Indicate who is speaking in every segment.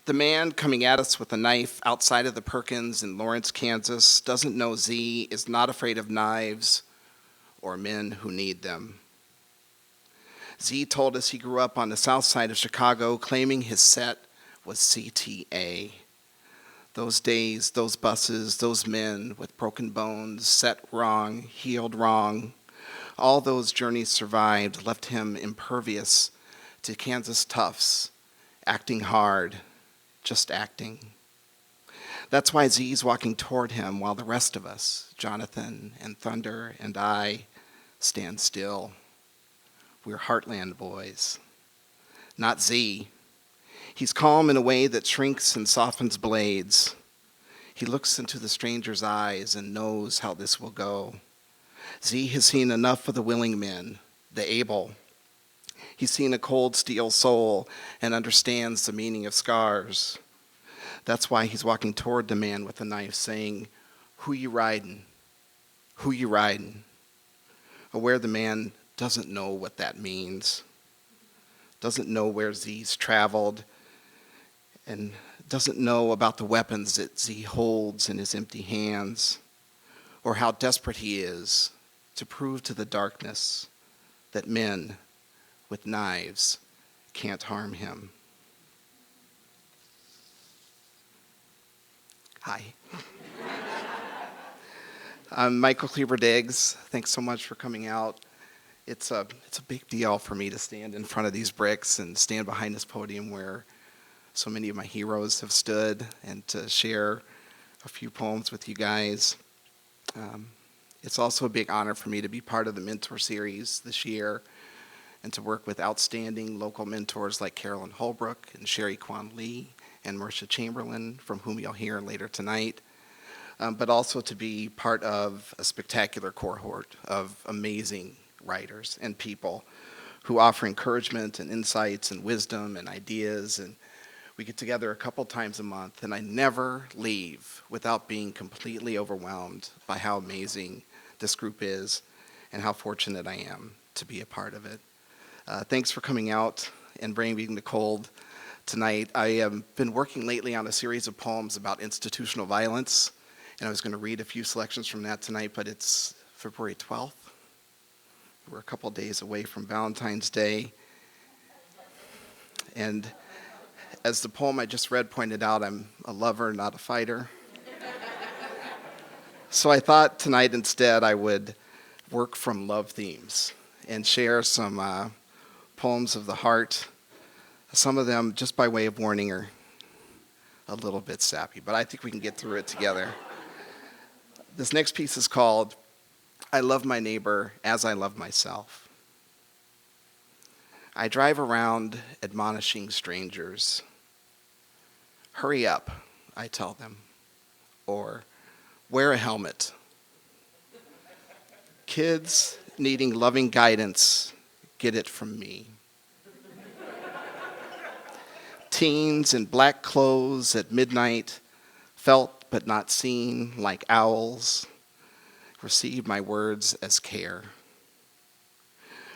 Speaker 1: The man coming at us with a knife outside of the Perkins in Lawrence, Kansas, doesn't know Z, is not afraid of knives or men who need them. Z told us he grew up on the south side of Chicago, claiming his set was CTA. Those days, those buses, those men with broken bones, set wrong, healed wrong, all those journeys survived, left him impervious to Kansas toughs, acting hard, just acting. That's why Z's walking toward him while the rest of us, Jonathan and Thunder and I, stand still. We're Heartland boys. Not Z. He's calm in a way that shrinks and softens blades. He looks into the stranger's eyes and knows how this will go. Z has seen enough of the willing men, the able. He's seen a cold steel soul and understands the meaning of scars. That's why he's walking toward the man with the knife, saying, "Who you riding? Who you riding?" Aware the man doesn't know what that means, doesn't know where Z's traveled, and doesn't know about the weapons that Z holds in his empty hands, or how desperate he is to prove to the darkness that men with knives can't harm him. Hi. I'm Michael Kleber-Diggs. Thanks so much for coming out. It's a big deal for me to stand in front of these bricks and stand behind this podium where so many of my heroes have stood, and to share a few poems with you guys. It's also a big honor for me to be part of the Mentor Series this year and to work with outstanding local mentors like Carolyn Holbrook and Sherry Kwan Lee and Marisha Chamberlain, from whom you'll hear later tonight, but also to be part of a spectacular cohort of amazing writers and people who offer encouragement and insights and wisdom and ideas. And we get together a couple times a month, and I never leave without being completely overwhelmed by how amazing this group is and how fortunate I am to be a part of it. Thanks for coming out and braving the cold tonight. I have been working lately on a series of poems about institutional violence, and I was going to read a few selections from that tonight, but it's February 12th. We're a couple days away from Valentine's Day. And as the poem I just read pointed out, I'm a lover, not a fighter. So I thought tonight instead I would work from love themes and share some poems of the heart. Some of them, just by way of warning, are a little bit sappy, but I think we can get through it together. This next piece is called "I Love My Neighbor as I Love Myself." I drive around admonishing strangers. "Hurry up," I tell them, or "wear a helmet." Kids needing loving guidance get it from me. Teens in black clothes at midnight, felt but not seen like owls, receive my words as care.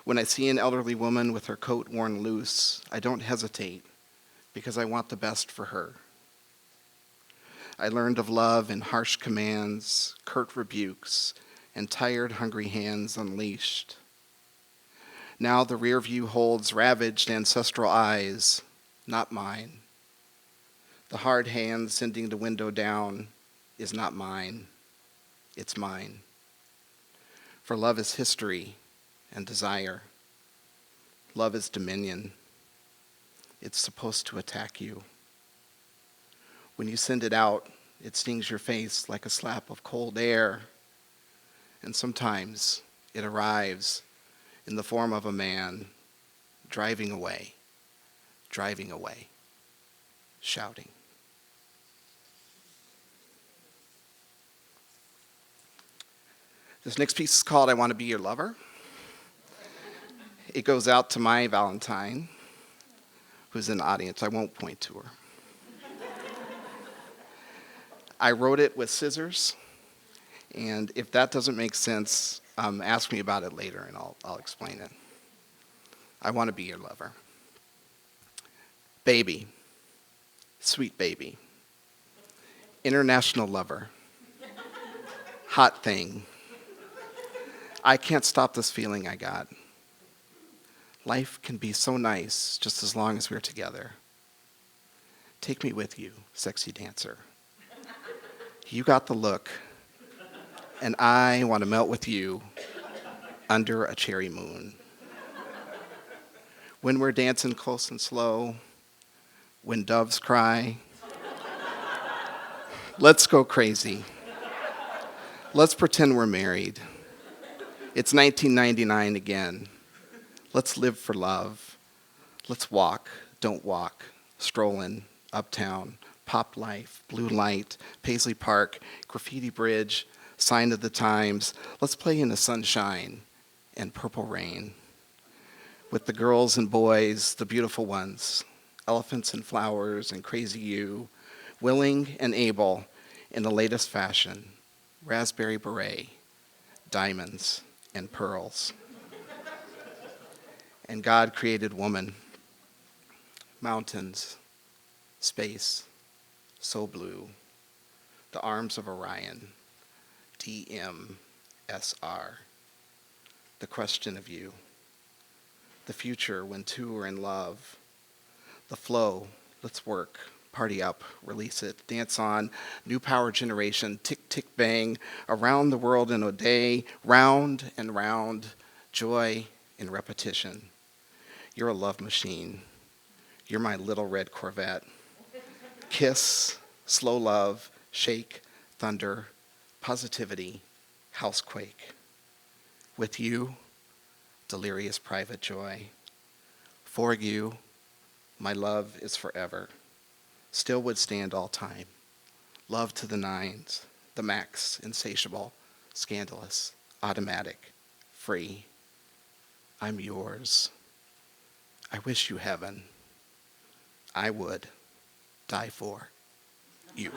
Speaker 1: When I see an elderly woman with her coat worn loose, I don't hesitate because I want the best for her. I learned of love in harsh commands, curt rebukes, and tired, hungry hands unleashed. Now the rear view holds ravaged ancestral eyes, not mine. The hard hand sending the window down is not mine, it's mine. For love is history and desire. Love is dominion. It's supposed to attack you. When you send it out, it stings your face like a slap of cold air. And sometimes it arrives in the form of a man driving away, shouting. This next piece is called "I Want to Be Your Lover." It goes out to my Valentine, who's in the audience. I won't point to her. I wrote it with scissors, and if that doesn't make sense, ask me about it later and I'll explain it. I want to be your lover. Baby, Sweet baby. International lover. Hot thing. I can't stop this feeling I got. Life can be so nice just as long as we're together. Take me with you, sexy dancer. You got the look, and I want to melt with you under a cherry moon. When we're dancing close and slow, when doves cry, let's go crazy. Let's pretend we're married. It's 1999 again. Let's live for love. Let's walk, don't walk, strolling, uptown, pop life, blue light, Paisley Park, graffiti bridge, sign of the times. Let's play in the sunshine and purple rain. With the girls and boys, the beautiful ones, elephants and flowers and crazy you, willing and able in the latest fashion, raspberry beret, diamonds and pearls. And God created woman, mountains, space, so blue, the arms of Orion, DMSR, the question of you, the future when two are in love, the flow, let's work, party up, release it, dance on, new power generation, tick, tick, bang, around the world in a day, round and round, joy in repetition. You're a love machine. You're my little red Corvette. Kiss, slow love, shake, thunder, positivity, housequake. With you, delirious private joy. For you, my love is forever. Still would stand all time. Love to the nines, the max, insatiable, scandalous, automatic, free. I'm yours. I wish you heaven. I would die for you.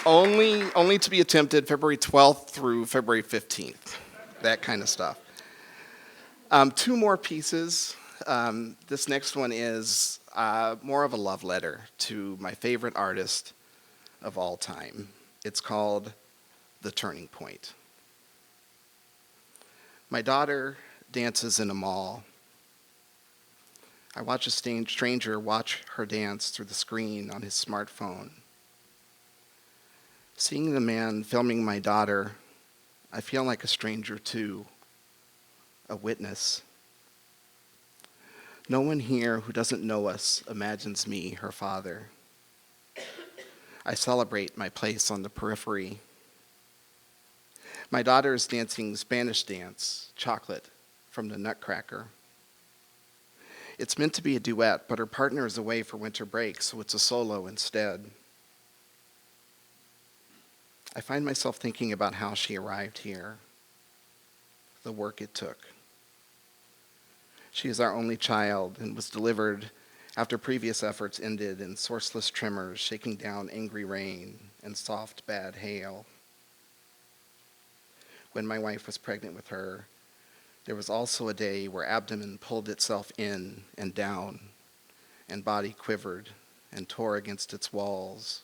Speaker 1: Only to be attempted February 12th through February 15th, that kind of stuff. Two more pieces. This next one is more of a love letter to my favorite artist of all time. It's called The Turning Point. My daughter dances in a mall. I watch a stranger watch her dance through the screen on his smartphone. Seeing the man filming my daughter, I feel like a stranger too, a witness. No one here who doesn't know us imagines me, her father. I celebrate my place on the periphery. My daughter is dancing Spanish dance, chocolate, from the Nutcracker. It's meant to be a duet, but her partner is away for winter break, so it's a solo instead. I find myself thinking about how she arrived here, the work it took. She is our only child and was delivered after previous efforts ended in sourceless tremors shaking down angry rain and soft, bad hail. When my wife was pregnant with her, there was also a day where abdomen pulled itself in and down, and body quivered and tore against its walls,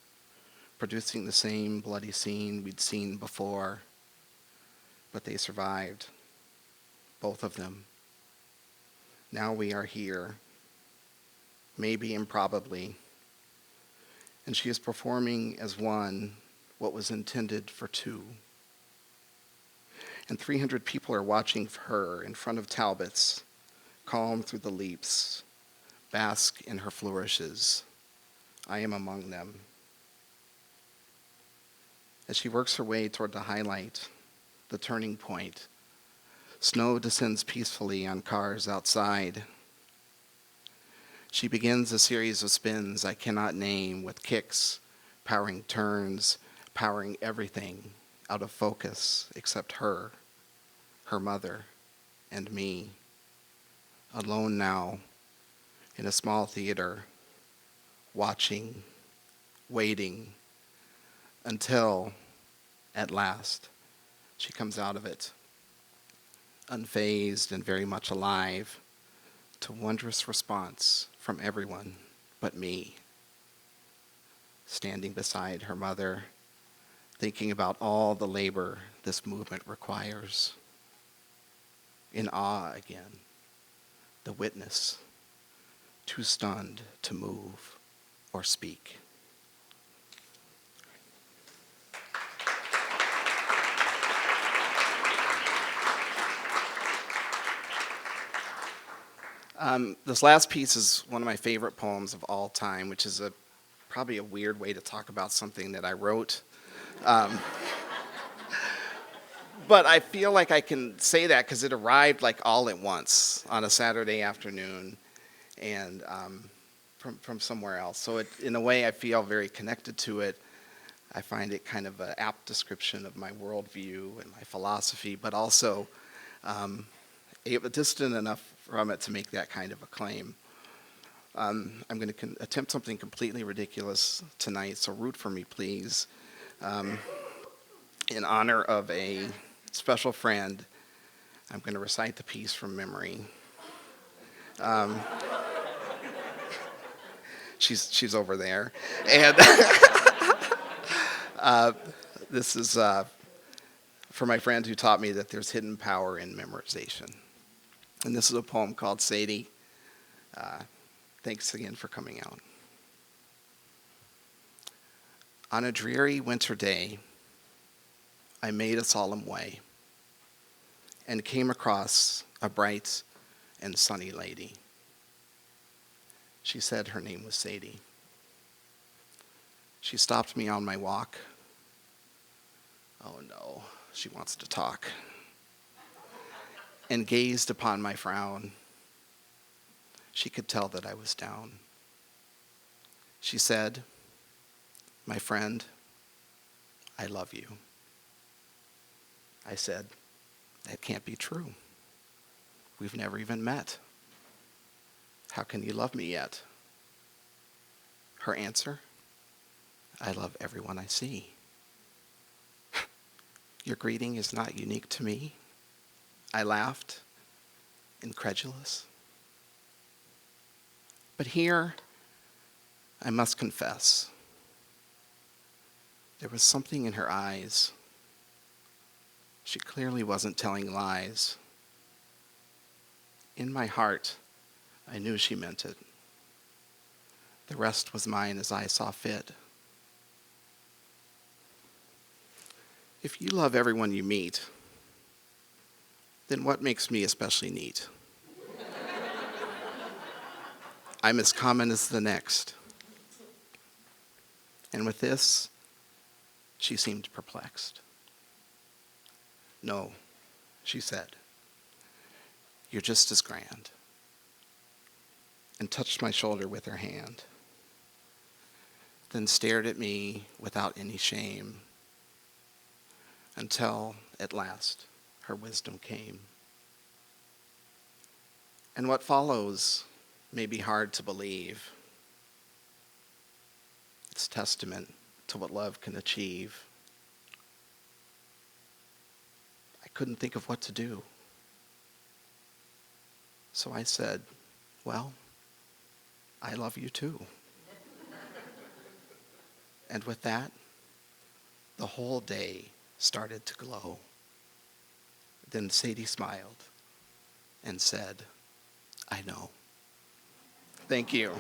Speaker 1: producing the same bloody scene we'd seen before. But they survived, both of them. Now we are here, maybe improbably, and she is performing as one what was intended for two. And 300 people are watching her in front of Talbot's, calm through the leaps, bask in her flourishes. I am among them. As she works her way toward the highlight, the turning point, snow descends peacefully on cars outside. She begins a series of spins I cannot name, with kicks, powering turns, powering everything out of focus except her, her mother, and me, alone now in a small theater, watching, waiting, until, at last, She comes out of it unfazed and very much alive to wondrous response from everyone but me, standing beside her mother, thinking about all the labor this movement requires. In awe again, the witness, too stunned to move or speak. This last piece is one of my favorite poems of all time, which is probably a weird way to talk about something that I wrote. But I feel like I can say that because it arrived like all at once on a Saturday afternoon and from somewhere else. So in a way, I feel very connected to it. I find it kind of an apt description of my worldview and my philosophy, but also distant enough from it to make that kind of a claim. I'm going to attempt something completely ridiculous tonight, so root for me, please. In honor of a special friend, I'm going to recite the piece from memory. She's over there, and this is for my friend who taught me that there's hidden power in memorization. And this is a poem called Sadie. Thanks again for coming out. On a dreary winter day, I made a solemn way and came across a bright and sunny lady. She said her name was Sadie. She stopped me on my walk. Oh no, she wants to talk. And gazed upon my frown. She could tell that I was down. She said, "My friend, I love you." I said, "That can't be true. We've never even met. How can you love me yet?" Her answer, "I love everyone I see." Your greeting is not unique to me. I laughed, incredulous. But here, I must confess, there was something in her eyes. She clearly wasn't telling lies. In my heart, I knew she meant it. The rest was mine as I saw fit. If you love everyone you meet, then what makes me especially neat? I'm as common as the next. And with this, she seemed perplexed. "No," she said, "you're just as grand," and touched my shoulder with her hand, then stared at me without any shame until, at last, her wisdom came. And what follows may be hard to believe. It's testament to what love can achieve. I couldn't think of what to do. So I said, "Well, I love you too." And with that, the whole day started to glow. Then Sadie smiled and said, "I know." Thank you.